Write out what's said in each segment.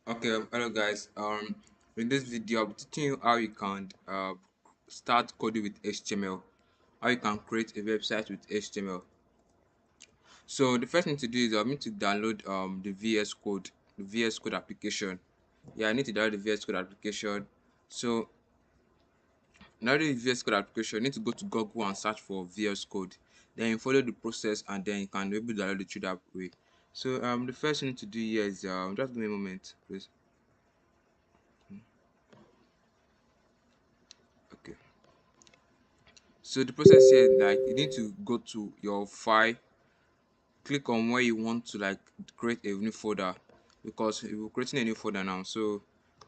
Okay, hello guys. In this video, I'll be teaching you how you can start coding with HTML, how you can create a website with HTML. So the first thing to do is I need to download the VS Code application. Yeah, I need to download the VS Code application. So now the VS Code application, you need to go to Google and search for VS Code. Then you follow the process, and then you can be able to download it through that way. So the first thing to do here is just give me a moment, please. Okay. So the process here, like you need to go to your file, click on where you want to like create a new folder, because we're creating a new folder now. So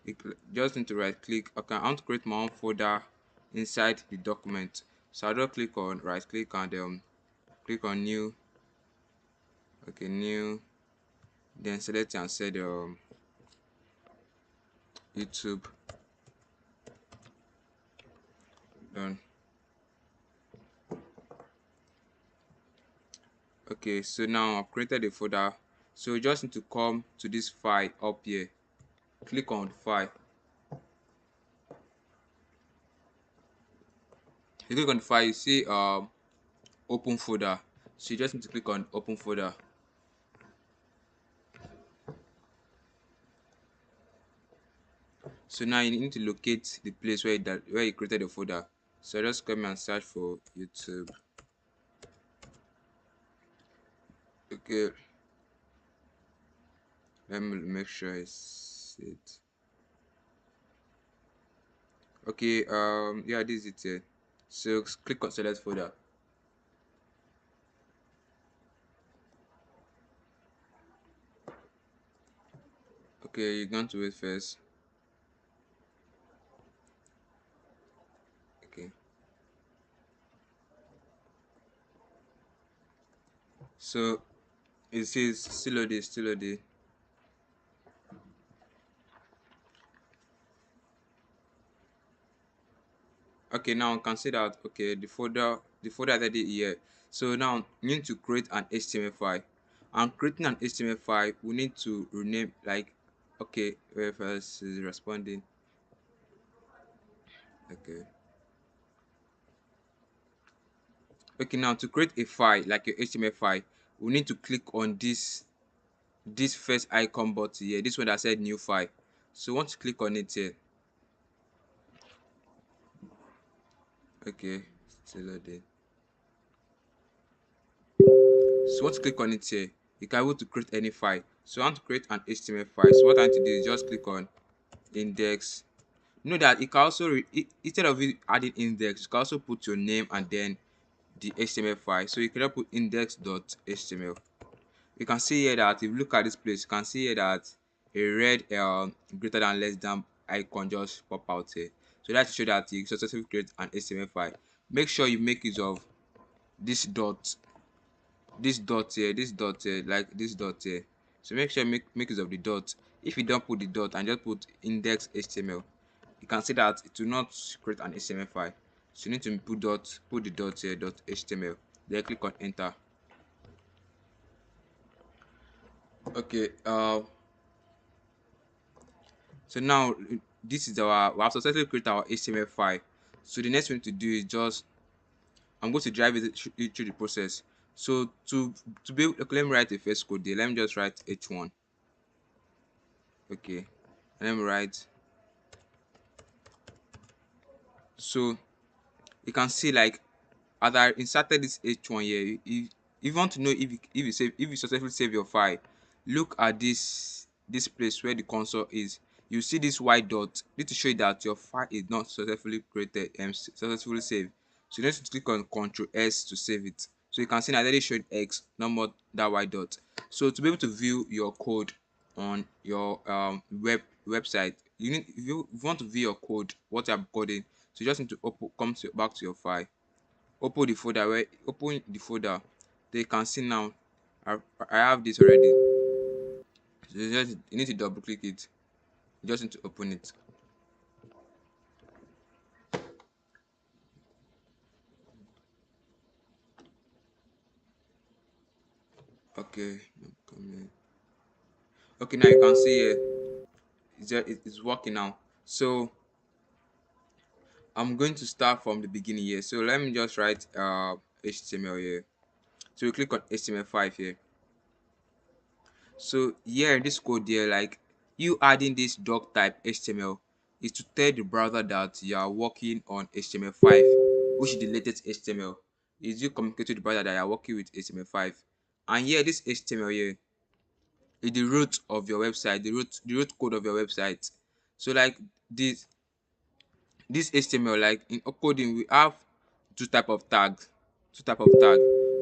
you just need to right click. Okay, I want to create my own folder inside the document. So I just click on right click and click on new. Okay, new. Then select and set YouTube. Done. Okay, so now I've created a folder. So you just need to come to this file up here. Click on file. You click on the file, you see open folder. So you just need to click on open folder. So now you need to locate the place where you created the folder. So just come and search for YouTube. Okay, let me make sure it's it. Okay, yeah, this is it here. So click on select folder. Okay, you're going to wait first. Okay, so it says still loading, still loading. Okay, now you can see that okay the folder that is here. So now you need to create an HTML file. And creating an HTML file, we need to rename like okay, where first is responding. Okay. Okay, now to create a file like your HTML file, we need to click on this first icon button here, this one that said new file. So once you click on it here, okay, still loading. So once you click on it here, you can able to create any file. So I want to create an HTML file. So what I need to do is just click on index. Know that you can also instead of it adding index, you can also put your name and then the HTML file. So you can put index.html. You can see here that if you look at this place, you can see here that a red greater than less than icon just pop out here. So that show that you successfully create an HTML file. Make sure you make use of this dot, this dot here, like this dot here. So make sure you make use of the dot. If you don't put the dot and just put index HTML, you can see that it will not create an HTML file. So you need to put the dot here, dot HTML. Then click on enter. Okay, so now this is we have successfully created our HTML file. So the next thing to do is just I'm going to drive it through the process. So to be okay, let me write a first code there. Let me just write h1. Okay, and let me write. So you can see like as I inserted this h1 here, if you want to know if you successfully save your file, look at this place where the console is. You see this white dot. Need to show you that your file is not successfully created and successfully saved. So you need to click on Ctrl S to save it. So you can see that already showed X, not more that white dot. So to be able to view your code on your website, if you want to view your code, what you are coding, so you just need to back to your file. Open the folder. They can see now I have this already. So you need to double click it. You just need to open it. Okay, okay, now you can see here. it's working now. So I'm going to start from the beginning here. So let me just write HTML here. So we click on HTML5 here. So here in this code here, like you adding this doc type HTML is to tell the browser that you are working on HTML5, which is the latest HTML. Is you communicate to the browser that you are working with HTML5. And here this HTML here is the root of your website, the root code of your website. So like this this HTML, like in coding, we have two type of tag.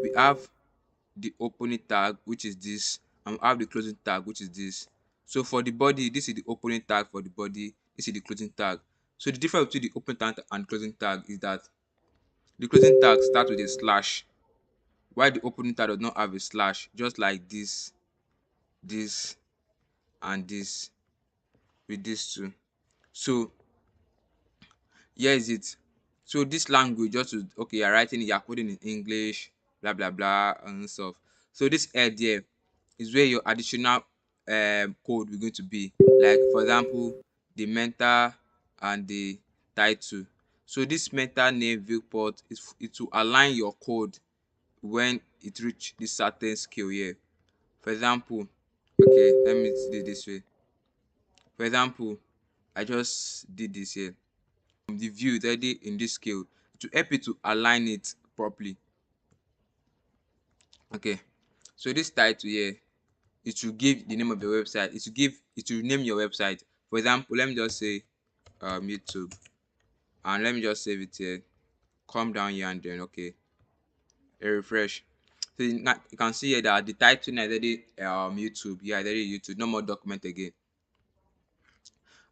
We have the opening tag, which is this, and we have the closing tag, which is this. So for the body, this is the opening tag. For the body, this is the closing tag. So the difference between the opening tag and closing tag is that the closing tag starts with a slash, while the opening tag does not have a slash, just like this, and this, with these two. So here is it. So this language, just to, okay, you're writing, you're coding in English, blah blah blah and stuff. So this head here is where your additional code will going to be, like for example the meta and the title. So this meta name viewport is it to align your code when it reach this certain scale here. For example, okay, let me do it this way. For example, I just did this here. The view is already in this scale to help you to align it properly. Okay, so this title here, it will give the name of your website. It will name your website. For example, let me just say YouTube, and let me just save it here. Come down here and then okay, a refresh. So you can see here that the title is already YouTube. Yeah, already YouTube. No more document again.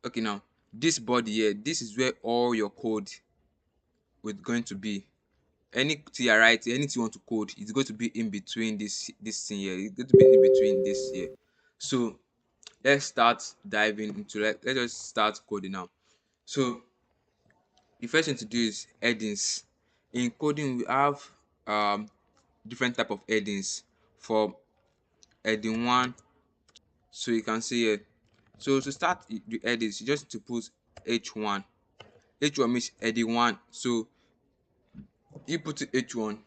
Okay, now this body here, this is where all your code is going to be. Anything you write, anything you want to code, it's going to be in between this thing here. It's going to be in between this here. So let's start diving into let's just start coding now. So the first thing to do is headings. In coding, we have different type of headings. For heading one, so you can see here. So to start the headings, you just need to put h1. H1 means heading one. So you put h1.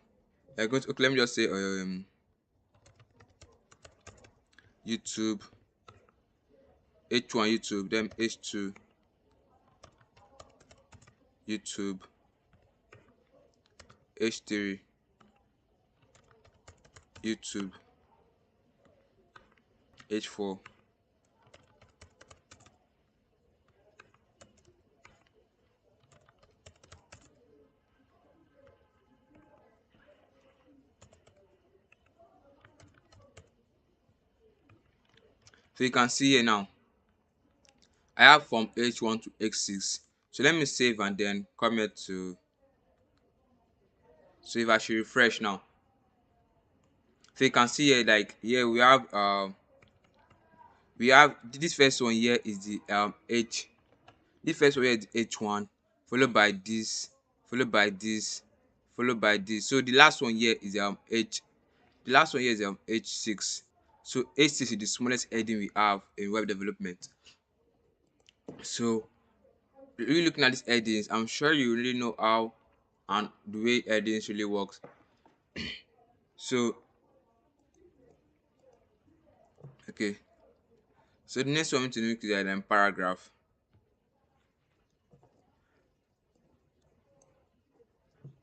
You're going to, okay, let me just say YouTube, h1 YouTube, then h2 YouTube, h3 YouTube, h4. So you can see here now, I have from h1 to h6. So let me save and then come here to, so if I should refresh now, so you can see here, like here we have this first one here is the h. This first one here is the h1, followed by this, followed by this, followed by this. So the last one here is h. The last one here is h6. So h6 is the smallest heading we have in web development. So really looking at these headings, I'm sure you really know how and the way headings really works. So okay, so the next one to look is paragraph.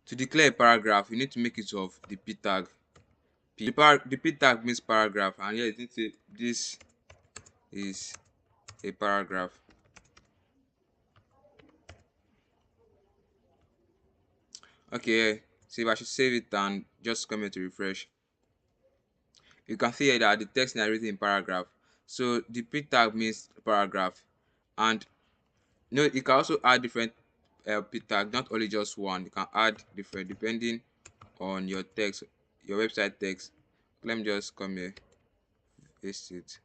To declare a paragraph, you need to make it of the p tag. The p tag means paragraph, and here you need to say this is a paragraph. Okay, so if I should save it and just come here to refresh, you can see here that the text is written in paragraph. So the p tag means paragraph, and you can also add different p tag, not only just one. You can add different depending on your text, your website text. Let me just come here, paste it,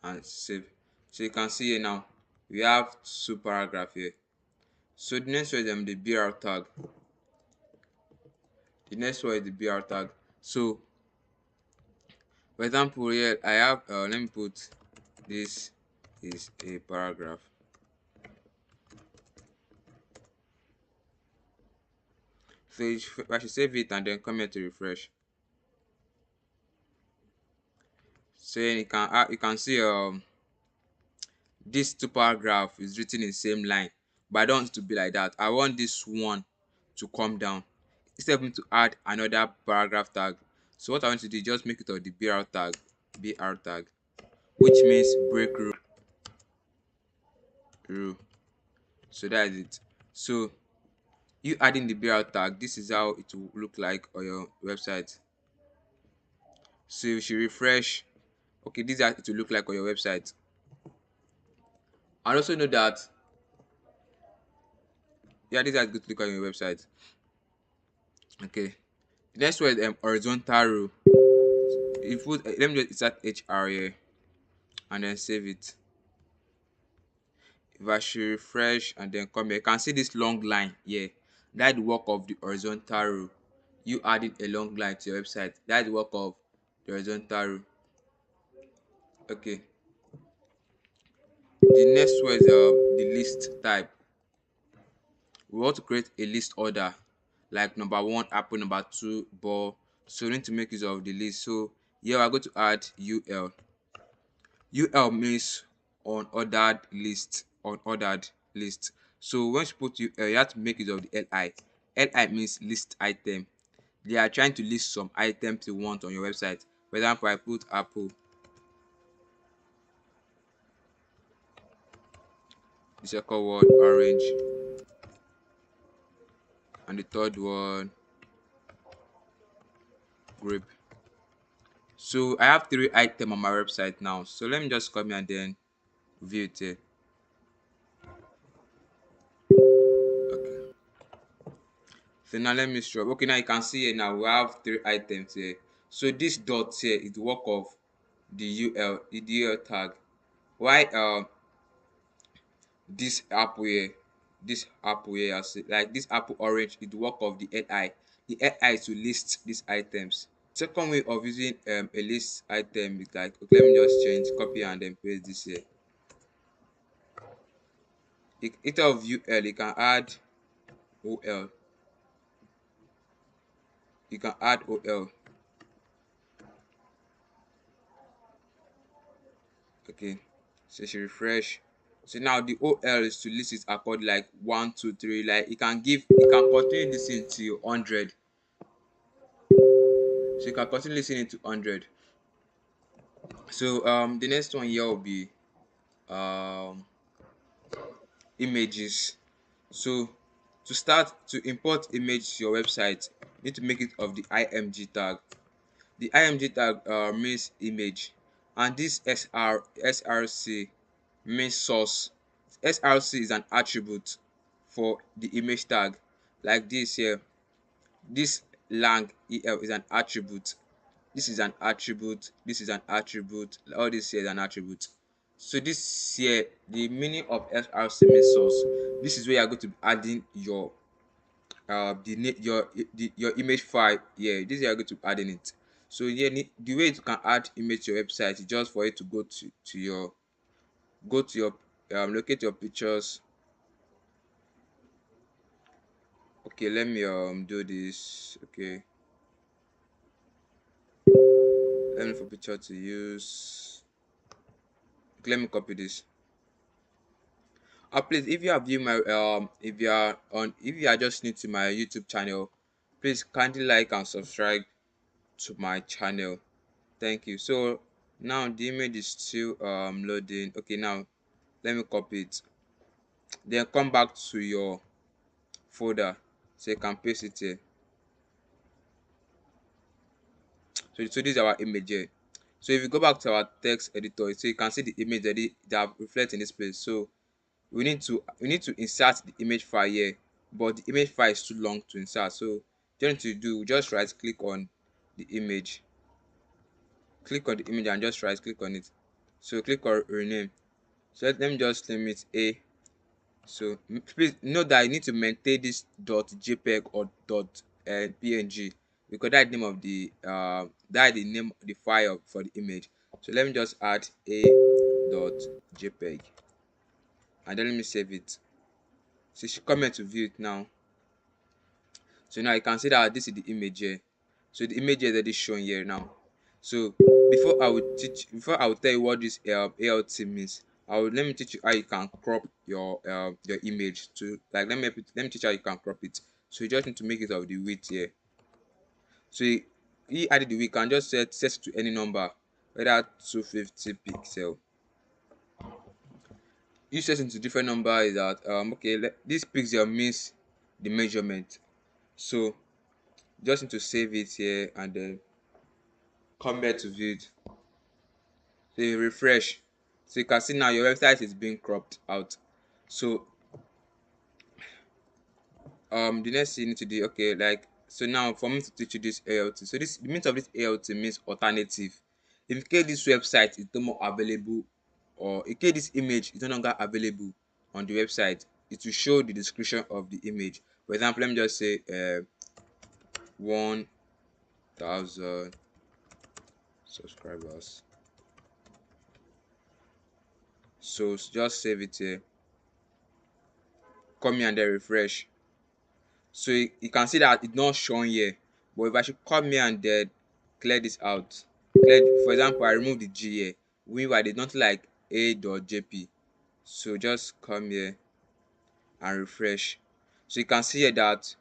and save. So you can see here now we have two paragraph here. So the next one is the br tag. The next one is the br tag. So For example, here I have let me put this is a paragraph. So I should save it and then come here to refresh. So you can see this two paragraph is written in the same line, but I don't want it to be like that. I want this one to come down instead of me to add another paragraph tag. So what I want to do is just make it of the br tag, which means break rule. So that is it. So you adding the br tag, this is how it will look like on your website. So if you refresh, okay, this is how it will look like on your website. And also know that, yeah, this is how it's going to look on your website. Okay, the next one is horizontal row. If put let me just insert hr here and then save it. If I should refresh and then come here, you can see this long line here. That's the work of the horizontal row. You adding a long line to your website, that's the work of the horizontal row. Okay, the next one is the list type. We want to create a list order, like number one apple, number two ball. So we need to make use of the list. So here we're going to add ul means unordered list. So once you put ul, you have to make use of the li means list item. They are trying to list some items you want on your website. For example, I put apple, the second one orange, and the third one grape. So I have three items on my website now. So let me just come here and then view it here. Okay, so now let me scroll. Okay, now you can see here, now we have three items here. So this dot here is the work of the ul tag. Why this apple here like this apple orange is the work of the li is to list these items. Second way of using a list item is like, okay, let me just change, copy and then paste this here. Instead of ul, you can add ol. You can add ol. Okay, so you should refresh. So now the ol is to list it according like 1 2 3. Like you can continue listening to 100. So you can continue listening to 100. So the next one here will be um images. So to start to import image to your website, you need to make it of the img tag. The img tag means image, and this src means source. Src is an attribute for the image tag, like this here. This lang el is an attribute. This is an attribute. This is an attribute. All this here is an attribute. So this here, the meaning of src means source. This is where you are going to be adding your your image file. Yeah, this is how you are going to be adding it. So yeah, the way you can add image to your website is just for it to go to your locate your pictures. Okay, let me do this. Okay, let me for picture to use. Okay, let me copy this. Please, if you are viewing my if you are just new to my YouTube channel, please kindly like and subscribe to my channel. Thank you. So now the image is still loading. Okay, now let me copy it, then come back to your folder so you can paste it here. So this is our image here. So if you go back to our text editor, so you can see the image that reflects in this place. So we need to insert the image file here, but the image file is too long to insert. So what you need to do, just right click on the image, and just right click on it. So click on rename. So let me just name it a. So please note that you need to maintain this .jpeg or .png, because that's the name of the That is the name the file for the image. So let me just add a.jpg and then let me save it. So you should come here to view it now. So now you can see that this is the image here. So the image is already shown here now. So before I will tell you what this ALT means, let me teach you how you can crop your image to, like, let me teach you how you can crop it. So you just need to make it of the width here. So he added the width, you can just set it to any number, whether 250 pixel. You set into different number is that okay, this pixel means the measurement. So just need to save it here and then come back to view it. So you refresh, so you can see now your website is being cropped out. So the next thing you need to do, okay, like, so now for me to teach you this ALT, so this, the meaning of this ALT means alternative. In case this website is no more available, or in case this image is no longer available on the website, it will show the description of the image. For example, let me just say 1000 subscribers. So just save it here, come here and then refresh. So you can see that it's not shown here, but if I should come here and then clear this out, for example, I remove the G here, meanwhile there's nothing like a.jp. So just come here and refresh. So you can see here that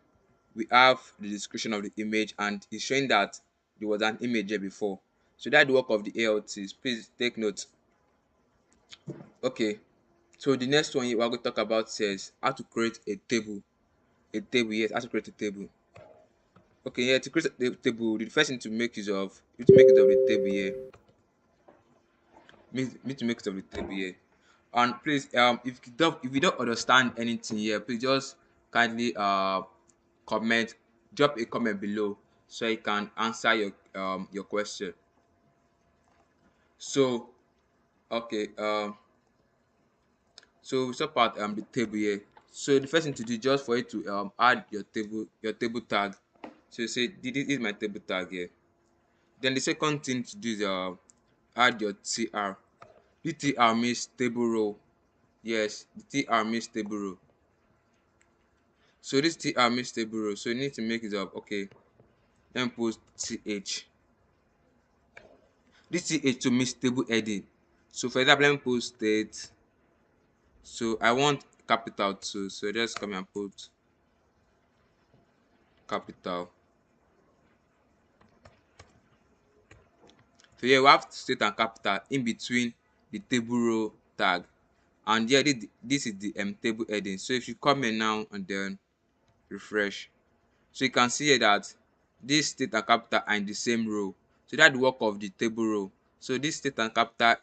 we have the description of the image and it's showing that there was an image here before. So that's the work of the ALTs. Please take note. Okay, so the next one we're going to talk about says how to create a table. Yes, how to create a table. Okay, yeah, to create the table, the first thing to make use of, you to make use of the table here. Need to make use of the table here. And please, if you don't understand anything here, please just kindly comment, drop a comment below so I can answer your question. So okay, so we talk about the table here. So the first thing to do, just for you to add your table tag. So you say this is my table tag here. Then the second thing to do is add your tr. The tr means table row. Yes, the tr means table row. So this tr means table row, so you need to make it up. Okay, then post th. This th to means table heading. So for example, let me post state. So I want capital too, so just come and put capital. So here we have state and capital in between the table row tag, and here this is the table heading. So if you come in now and then refresh, so you can see here that this state and capital are in the same row. So that's the work of the table row. So this state and capital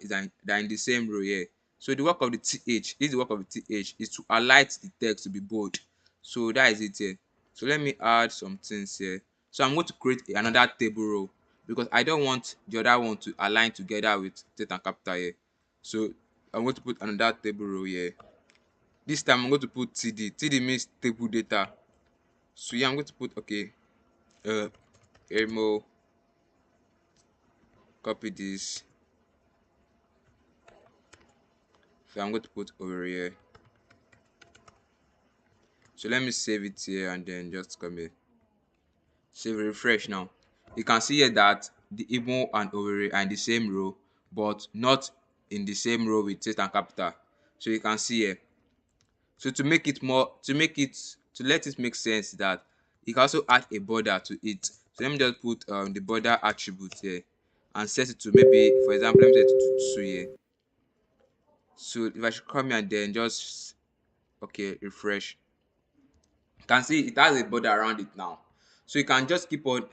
they're in the same row here. So the work of the th, this is the work of the th, is to highlight the text to be bold. So that is it here. So let me add some things here. So I'm going to create another table row because I don't want the other one to align together with state and capital here. So I'm going to put another table row here. This time I'm going to put td. Td means table data. So yeah, I'm going to put, okay, emo, copy this. So I'm going to put over here. So let me save it here and then just come here. Save, refresh now. You can see here that the emo and over are in the same row, but not in the same row with text and capital. So you can see here. So to make it more, to let it make sense, that you can also add a border to it. So let me just put the border attribute here and set it to, maybe for example, let me set it to 2 here. So if I should come here and then just, okay, refresh, you can see it has a border around it now. So you can just keep on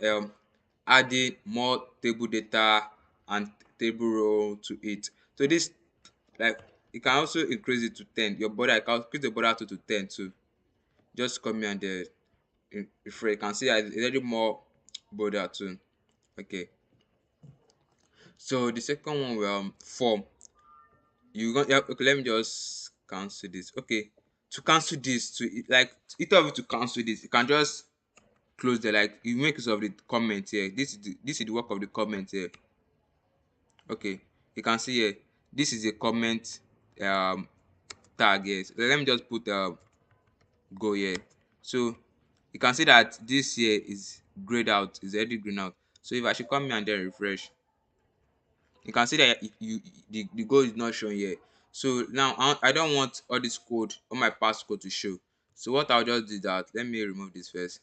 adding more table data and table row to it. So this, like, you can also increase it to 10. Your border, you can increase the border to 10 too. Just come here and refresh. You can see that it's already more border too. Okay, so the second one will form. You got, yeah, okay, let me just cancel this. Okay, to cancel this, to, like, instead of you to cancel this, you can just close there. Like you make use of the comment here. This is the work of the comment here. Okay, you can see here, this is a comment um tag here. So let me just put go here. So you can see that this here is grayed out, is already grayed out. So if I should come here and then refresh, you can see that the code is not showing here. So now I don't want all this code, all my passcode to show. So what I'll just do, that let me remove this first.